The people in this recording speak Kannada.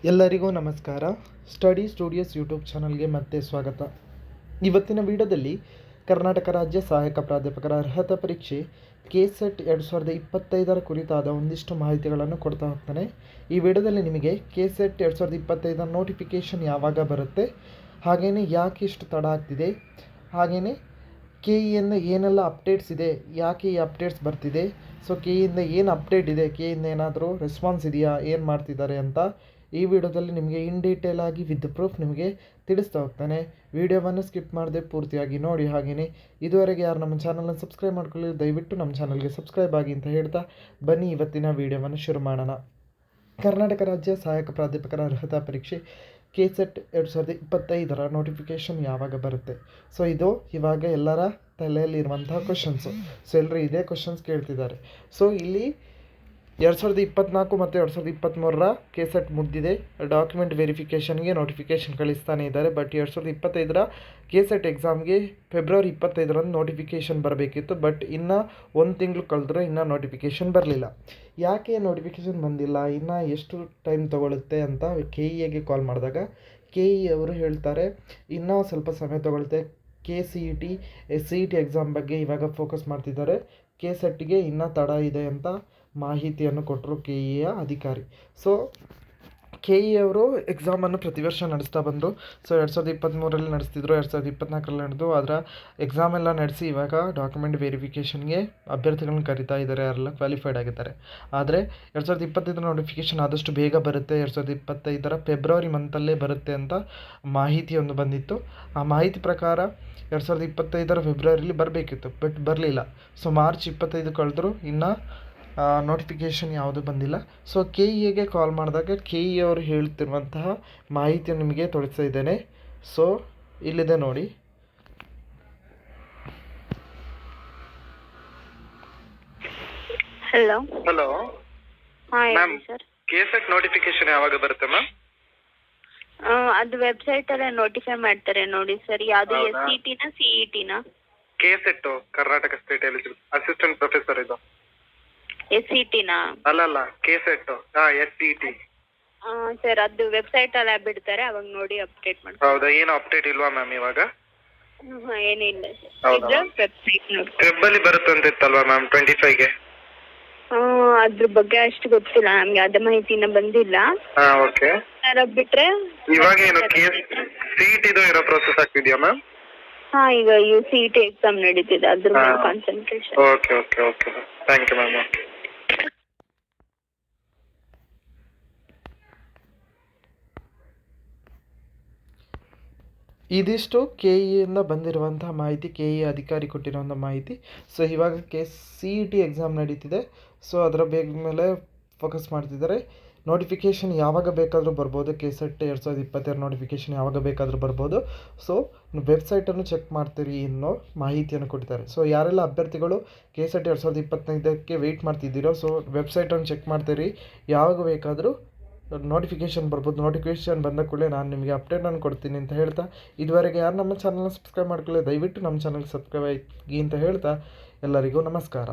ಎಲ್ಲರಿಗೂ ನಮಸ್ಕಾರ. ಸ್ಟಡಿ ಸ್ಟುಡಿಯೋಸ್ ಯೂಟ್ಯೂಬ್ ಚಾನಲ್ಗೆ ಮತ್ತೆ ಸ್ವಾಗತ. ಇವತ್ತಿನ ವಿಡಿಯೋದಲ್ಲಿ ಕರ್ನಾಟಕ ರಾಜ್ಯ ಸಹಾಯಕ ಪ್ರಾಧ್ಯಾಪಕರ ಅರ್ಹತಾ ಪರೀಕ್ಷೆ KCET 2025 ಕುರಿತಾದ ಒಂದಿಷ್ಟು ಮಾಹಿತಿಗಳನ್ನು ಕೊಡ್ತಾ ಹೋಗ್ತಾನೆ. ಈ ವಿಡಿಯೋದಲ್ಲಿ ನಿಮಗೆ KCET 2025 ನೋಟಿಫಿಕೇಷನ್ ಯಾವಾಗ ಬರುತ್ತೆ, ಹಾಗೆಯೇ ಯಾಕೆ ಇಷ್ಟು ತಡ ಆಗ್ತಿದೆ, ಹಾಗೆಯೇ KEಯಿಂದ ಏನೆಲ್ಲ ಅಪ್ಡೇಟ್ಸ್ ಇದೆ, ಯಾಕೆ ಈ ಅಪ್ಡೇಟ್ಸ್ ಬರ್ತಿದೆ, ಸೊ KEಯಿಂದ ಏನು ಅಪ್ಡೇಟ್ ಇದೆ, KEಯಿಂದ ಏನಾದರೂ ರೆಸ್ಪಾನ್ಸ್ ಇದೆಯಾ, ಏನು ಮಾಡ್ತಿದ್ದಾರೆ ಅಂತ ಈ ವಿಡಿಯೋದಲ್ಲಿ ನಿಮಗೆ ಇನ್ ಡೀಟೇಲ್ ಆಗಿ ವಿತ್ ಪ್ರೂಫ್ ನಿಮಗೆ ತಿಳಿಸ್ತಾ ಹೋಗ್ತಾನೆ. ವಿಡಿಯೋವನ್ನು ಸ್ಕಿಪ್ ಮಾಡದೆ ಪೂರ್ತಿಯಾಗಿ ನೋಡಿ. ಹಾಗೆಯೇ ಇದುವರೆಗೆ ಯಾರು ನಮ್ಮ ಚಾನಲನ್ನು ಸಬ್ಸ್ಕ್ರೈಬ್ ಮಾಡ್ಕೊಳ್ಳಿ, ದಯವಿಟ್ಟು ನಮ್ಮ ಚಾನಲ್ಗೆ ಸಬ್ಸ್ಕ್ರೈಬ್ ಆಗಿ ಅಂತ ಹೇಳ್ತಾ ಬನ್ನಿ ಇವತ್ತಿನ ವಿಡಿಯೋವನ್ನು ಶುರು ಮಾಡೋಣ. ಕರ್ನಾಟಕ ರಾಜ್ಯ ಸಹಾಯಕ ಪ್ರಾಧ್ಯಾಪಕರ ಅರ್ಹತಾ ಪರೀಕ್ಷೆ KCET 2025 ನೋಟಿಫಿಕೇಷನ್ ಯಾವಾಗ ಬರುತ್ತೆ? ಸೊ ಇದು ಇವಾಗ ಎಲ್ಲರ ತಲೆಯಲ್ಲಿರುವಂತಹ ಕ್ವಶನ್ಸು. ಸೊ ಎಲ್ಲರೂ ಇದೇ ಕ್ವಶನ್ಸ್ ಕೇಳ್ತಿದ್ದಾರೆ. ಸೊ ಇಲ್ಲಿ 2024 ಮತ್ತು 2023 KCET ಮುಗಿದಿದೆ. ಡಾಕ್ಯುಮೆಂಟ್ ವೆರಿಫಿಕೇಷನ್ಗೆ ನೋಟಿಫಿಕೇಷನ್ ಕಳಿಸ್ತಾನೆ ಇದ್ದಾರೆ. ಬಟ್ 2025 KCET ಎಕ್ಸಾಮ್ಗೆ ಫೆಬ್ರವರಿ 25 ನೋಟಿಫಿಕೇಷನ್ ಬರಬೇಕಿತ್ತು. ಬಟ್ ಇನ್ನು ಒಂದು ತಿಂಗಳು ಕಳೆದ್ರೆ ಇನ್ನೂ ನೋಟಿಫಿಕೇಷನ್ ಬರಲಿಲ್ಲ. ಯಾಕೆ ನೋಟಿಫಿಕೇಷನ್ ಬಂದಿಲ್ಲ, ಇನ್ನು ಎಷ್ಟು ಟೈಮ್ ತೊಗೊಳುತ್ತೆ ಅಂತ KEಗೆ ಕಾಲ್ ಮಾಡಿದಾಗ KE ಅವರು ಹೇಳ್ತಾರೆ ಇನ್ನೂ ಸ್ವಲ್ಪ ಸಮಯ ತೊಗೊಳುತ್ತೆ. CET ಎಕ್ಸಾಮ್ ಬಗ್ಗೆ ಇವಾಗ ಫೋಕಸ್ ಮಾಡ್ತಿದ್ದಾರೆ, KCETಗೆ ಇನ್ನೂ ತಡ ಇದೆ ಅಂತ ಮಾಹಿತಿಯನ್ನು ಕೊಟ್ಟರು KEಯ ಅಧಿಕಾರಿ. ಸೊ KE ಅವರು ಎಕ್ಸಾಮನ್ನು ಪ್ರತಿ ವರ್ಷ ನಡೆಸ್ತಾ ಬಂದರು. ಸೊ 2023 ನಡೆಸ್ತಿದ್ರು, 2024 ನಡೆದು ಅದರ ಎಕ್ಸಾಮ್ ಎಲ್ಲ ನಡೆಸಿ ಇವಾಗ ಡಾಕ್ಯುಮೆಂಟ್ ವೆರಿಫಿಕೇಷನ್ಗೆ ಅಭ್ಯರ್ಥಿಗಳನ್ನ ಕರಿತಾ ಇದ್ದಾರೆ, ಯಾರೆಲ್ಲ ಕ್ವಾಲಿಫೈಡ್ ಆಗಿದ್ದಾರೆ. ಆದರೆ 2025 ನೋಟಿಫಿಕೇಷನ್ ಆದಷ್ಟು ಬೇಗ ಬರುತ್ತೆ, 2025 ಫೆಬ್ರವರಿ ಮಂತಲ್ಲೇ ಬರುತ್ತೆ ಅಂತ ಮಾಹಿತಿಯೊಂದು ಬಂದಿತ್ತು. ಆ ಮಾಹಿತಿ ಪ್ರಕಾರ 2025 ಫೆಬ್ರವರಿಲಿ ಬರಬೇಕಿತ್ತು, ಬಟ್ ಬರಲಿಲ್ಲ. ಸೊ ಮಾರ್ಚ್ 25 ಕಳೆದ್ರು, ಇನ್ನು ನೋಟಿಫಿಕೇಷನ್ ಯಾವುದು ಬಂದಿಲ್ಲ. ಸೊ KEಗೆ ಕಾಲ್ ಮಾಡಿದಾಗ KE ಅವರು ಹೇಳ್ತಿರುವಂತಹ ಮಾಹಿತಿಯನ್ನು ನಿಮಗೆ ತೋರಿಸ್ತಾ ಇದ್ದೇನೆ. ಸೊ ಇಲ್ಲಿದೆ ನೋಡಿ. ಹಲೋ ಮ್ಯಾಮ್, KCET ನೋಟಿಫಿಕೇಶನ್ ಯಾವಾಗ ಬರುತ್ತೆ ಮ್ಯಾಮ್? ಅದು ವೆಬ್ಸೈಟ್ ಅಲ್ಲೇ ನೋಟಿಫೈ ಮಾಡ್ತಾರೆ ನೋಡಿ ಸರ್. ಯಾವುದು SCT ನ CET ನ? KCET Karnataka state eligible assistant professor ಇದು. SCT ನ? ಅಲ್ಲ KCET SCT. ಸರ್ ಅದು ವೆಬ್ಸೈಟ್ ಅಲ್ಲೇ ಬಿಡ್ತಾರೆ, ಅವಾಗ ನೋಡಿ ಅಪ್ಡೇಟ್ ಮಾಡ್ತಾರೆ. ಹೌದಾ? ಏನು ಅಪ್ಡೇಟ್ ಇಲ್ವಾ ಮ್ಯಾಮ್ ಇವಾಗ? ಏನಿಲ್ಲ ಹೌದಾ? ವೆಬ್ಸೈಟ್ ನೋಡಿ. ಫೆಬ್ರವರಿ ಬರುತ್ತೆ ಅಂತ ಇತ್ತಲ್ವಾ ಮ್ಯಾಮ್ 25ಗೆ? ಅದ್ರ ಬಗ್ಗೆ ಅಷ್ಟು ಗೊತ್ತಿಲ್ಲ ನಮ್ಗೆ, ಅದ ಮಾಹಿತಿನ ಬಂದಿಲ್ಲ. ಓಕೆ. ಬಿಟ್ರೆ ಇವಾಗ ಏನು CET ಏನೋ ಪ್ರೋಸೆಸ್ ಆಗ್ತಿದ್ಯಾ ಮ್ಯಾಮ್? ಈಗ CET ಎಕ್ಸಾಮ್ ನಡೀತಿದೆ, ಅದ್ರ ಮೇಲೆ concentration. Okay thank you ma'am. ಇದಿಷ್ಟು KEಯಿಂದ ಬಂದಿರುವಂತಹ ಮಾಹಿತಿ, KE ಅಧಿಕಾರಿ ಕೊಟ್ಟಿರುವಂಥ ಮಾಹಿತಿ. ಸೊ ಇವಾಗ CET ಎಕ್ಸಾಮ್ ನಡೀತಿದೆ. ಸೊ ಅದರ ಮೇಲೆ ಫೋಕಸ್ ಮಾಡ್ತಿದ್ದಾರೆ. ನೋಟಿಫಿಕೇಷನ್ ಯಾವಾಗ ಬೇಕಾದರೂ ಬರ್ಬೋದು, KCET 2022 ನೋಟಿಫಿಕೇಷನ್ ಯಾವಾಗ ಬೇಕಾದರೂ ಬರ್ಬೋದು. ಸೊ ವೆಬ್ಸೈಟನ್ನು ಚೆಕ್ ಮಾಡ್ತೀರಿ ಅನ್ನೋ ಮಾಹಿತಿಯನ್ನು ಕೊಟ್ಟಿದ್ದಾರೆ. ಸೊ ಯಾರೆಲ್ಲ ಅಭ್ಯರ್ಥಿಗಳು KCET 2025ಕ್ಕೆ ವೆಯ್ಟ್ ಮಾಡ್ತಿದ್ದೀರೋ, ಸೊ ವೆಬ್ಸೈಟನ್ನು ಚೆಕ್ ಮಾಡ್ತೀರಿ, ಯಾವಾಗ ಬೇಕಾದರೂ ನೋಟಿಫಿಕೇಷನ್ ಬರ್ಬೋದು. ನೋಟಿಫಿಕೇಷನ್ ಬಂದ ಕೂಡಲೇ ನಾನು ನಿಮಗೆ ಅಪ್ಡೇಟನ್ನು ಕೊಡ್ತೀನಿ ಅಂತ ಹೇಳ್ತಾ, ಇದುವರೆಗೆ ಯಾರು ನಮ್ಮ ಚಾನಲ್ನ ಸಬ್ಸ್ಕ್ರೈಬ್ ಮಾಡ್ಕೊಳ್ಳಿ, ದಯವಿಟ್ಟು ನಮ್ಮ ಚಾನಲ್ಗೆ ಸಬ್ಸ್ಕ್ರೈಬ್ ಆಗಿ ಅಂತ ಹೇಳ್ತಾ ಎಲ್ಲರಿಗೂ ನಮಸ್ಕಾರ.